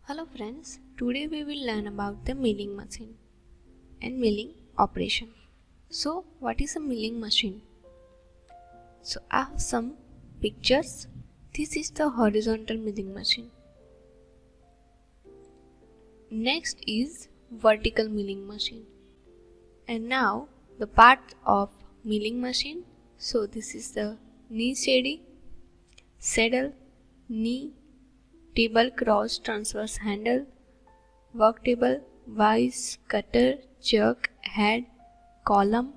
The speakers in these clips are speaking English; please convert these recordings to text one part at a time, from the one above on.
Hello friends, today we will learn about the milling machine and milling operation. So what is a milling machine? So I have some pictures. This is the horizontal milling machine. Next is vertical milling machine. And now the part of milling machine. So this is the knee steady, saddle, knee, table cross transverse handle, work table, vise, cutter, chuck, head, column,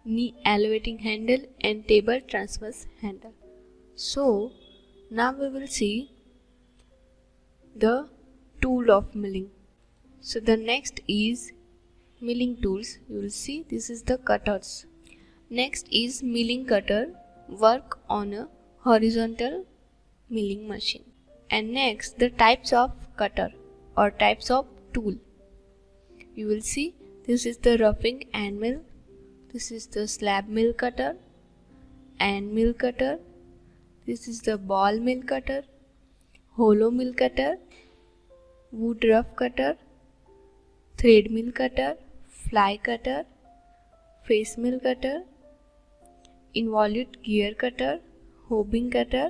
knee elevating handle and table transverse handle. So now we will see the tool of milling. So the next is milling tools. You will see this is the cutters. Next is milling cutter, work on a horizontal milling machine. And next the types of cutter or types of tool. You will see this is the roughing and mill, this is the slab mill cutter and mill cutter, this is the ball mill cutter, hollow mill cutter, wood rough cutter, thread mill cutter, fly cutter, face mill cutter, involute gear cutter, hobbing cutter,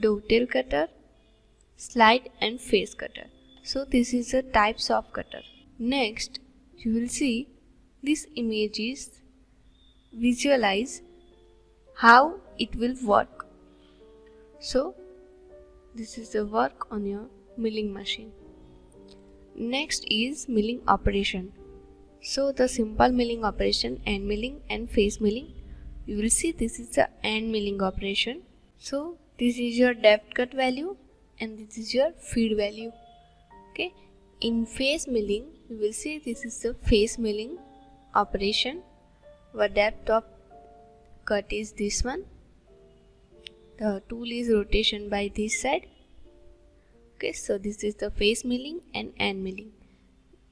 dovetail cutter, slide and face cutter. So this is the types of cutter. Next you will see these images visualize how it will work. So this is the work on your milling machine. Next is milling operation. So the simple milling operation, end milling and face milling. You will see this is the end milling operation. So this is your depth cut value and this is your feed value. Okay, in face milling you will see this is the face milling operation where depth of cut is this one. The tool is rotation by this side. Okay, so this is the face milling and end milling.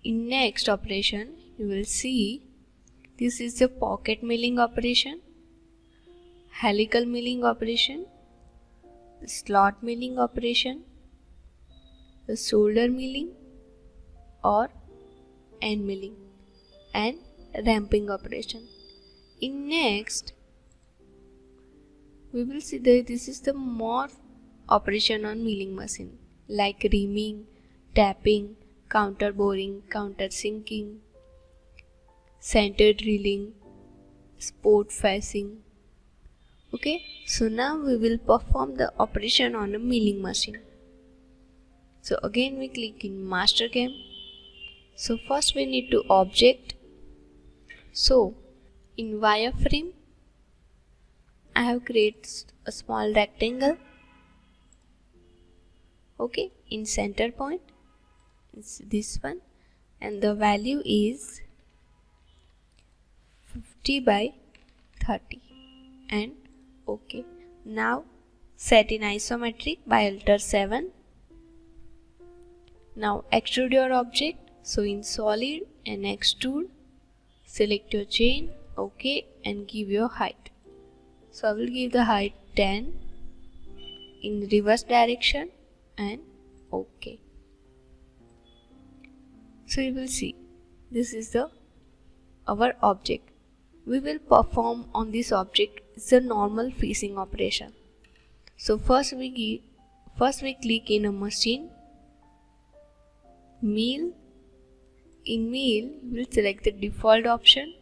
In next operation you will see this is the pocket milling operation, helical milling operation, slot milling operation, the shoulder milling or end milling and ramping operation. In next we will see that this is the more operation on milling machine like reaming, tapping, counter boring, counter sinking, center drilling, sport facing. Okay, so now we will perform the operation on a milling machine. So again we click in MasterCAM. So first we need to object. So in wireframe I have created a small rectangle. Okay, in center point it's this one and the value is 50 by 30 and OK. Now set in isometric by Alt 7. Now extrude your object. So in solid and extrude, select your chain, OK, and give your height. So I will give the height 10 in reverse direction and OK. So you will see this is our object. We will perform on this object is a normal facing operation. So first we click in a machine, mill. In mill you will select the default option.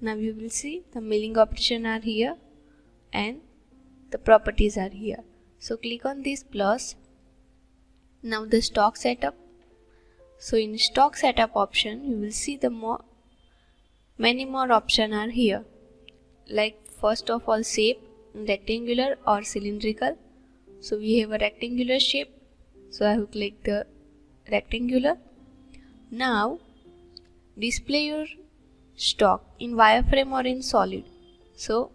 Now you will see the milling operation are here and the properties are here. So click on this plus. Now the stock setup. So in stock setup option you will see the many more options are here, like first of all shape, rectangular or cylindrical. So we have a rectangular shape, so I have clicked the rectangular. Now display your stock in wireframe or in solid. So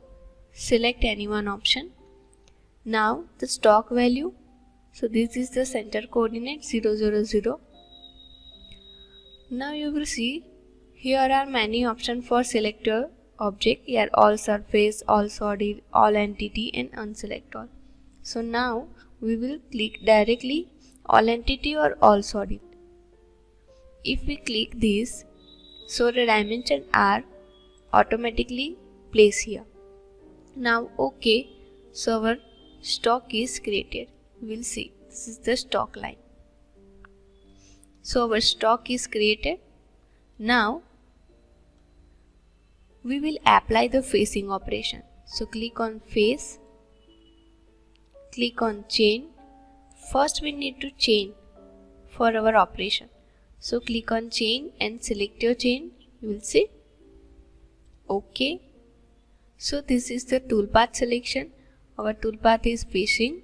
select any one option. Now the stock value. So this is the center coordinate 0, 0, 0. Now you will see here are many options for select your object. Here all surface, all solid, all entity and unselect all. So now we will click directly all entity or all solid. If we click this, so the dimensions are automatically placed here. Now OK, so our stock is created. We'll see, this is the stock line. So our stock is created. Now we will apply the facing operation. So click on face, click on chain. First we need to chain for our operation. So click on chain and select your chain. You will see OK. So this is the toolpath selection. Our toolpath is facing.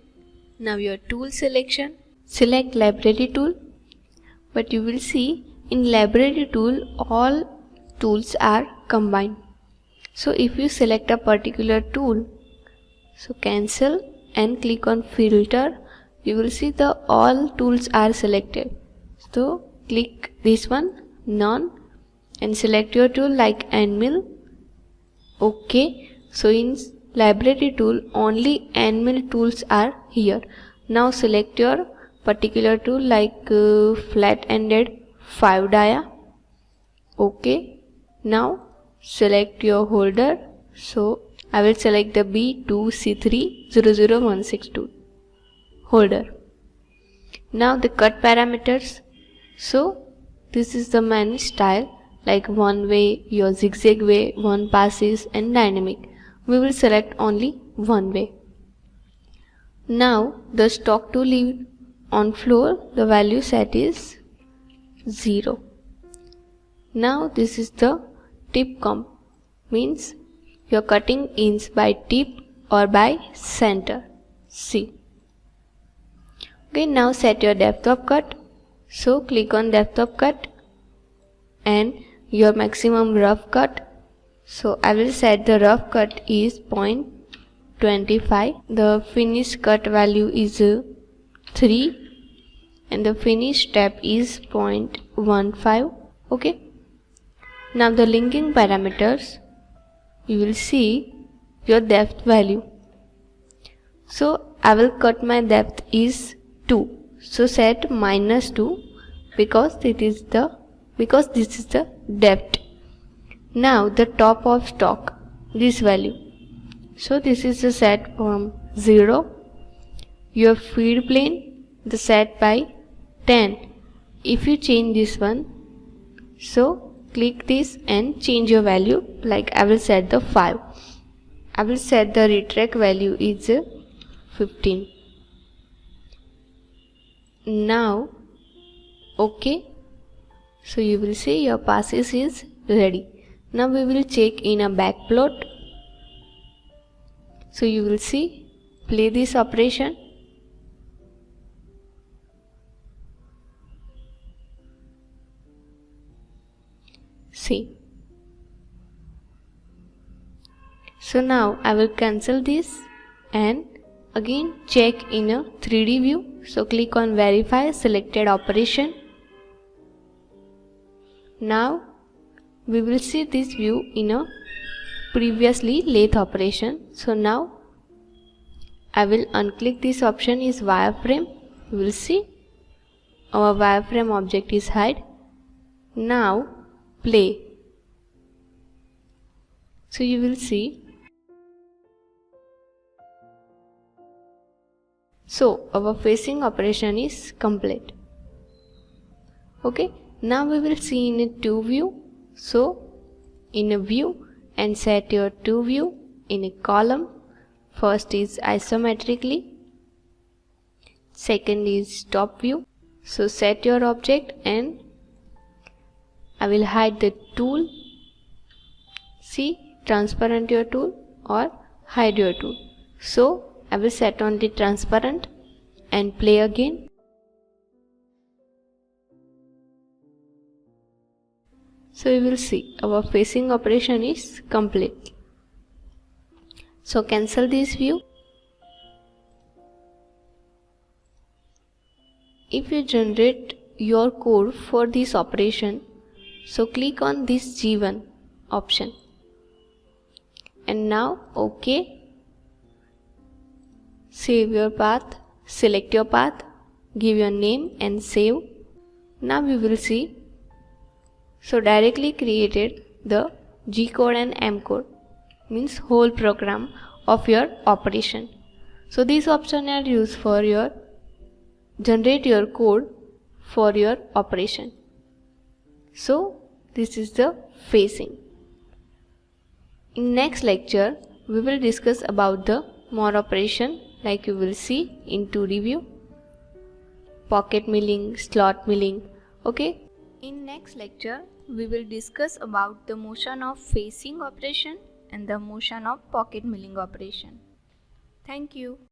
Now your tool selection, select library tool. But you will see in library tool all tools are combined. So if you select a particular tool, so cancel and click on filter, you will see the all tools are selected. So click this one, none, and select your tool like end mill. OK. So in library tool only end mill tools are here. Now select your particular tool like flat ended 5 dia. OK. Now select your holder. So I will select the B2C30016 tool holder. Now the cut parameters. So this is the manual style like one way, your zigzag way, one passes and dynamic. We will select only one way. Now the stock to leave on floor, the value set is 0. Now this is the tip comp, means you are cutting inch by tip or by center. C. Okay, now set your depth of cut. So click on depth of cut and your maximum rough cut. So I will set the rough cut is 0.25. The finish cut value is 3 and the finish step is 0.15. Okay. Now the linking parameters, you will see your depth value. So I will cut my depth is 2. So set -2 because this is the depth. Now the top of stock, this value. So this is the set from 0. Your feed plane, the set by 10. If you change this one, so click this and change your value, like I will set the 5. I will set the retract value is 15. Now OK. So you will see your passes is ready. Now we will check in a back plot. So you will see, play this operation. See. So now I will cancel this and again check in a 3D view. So click on verify selected operation. Now we will see this view in a previously lathe operation. So now I will unclick this option is wireframe. You will see our wireframe object is hide. Now play. So you will see. So our facing operation is complete. Okay. Now we will see in a 2 view. So in a view and set your 2 view in a column. First is isometrically. Second is top view. So set your object and I will hide the tool. See, transparent your tool or hide your tool. So I will set on the transparent and play again. So you will see our facing operation is complete. So cancel this view. If you generate your code for this operation, so click on this G1 option. And now OK. Save your path, select your path give your name and save. Now we will see. So directly created the G code and M code, means whole program of your operation. So these options are used for your generate your code for your operation. So this is the facing. In next lecture we will discuss about the more operation, like you will see into review, pocket milling, slot milling. Okay. In next lecture we will discuss about the motion of facing operation and the motion of pocket milling operation. Thank you.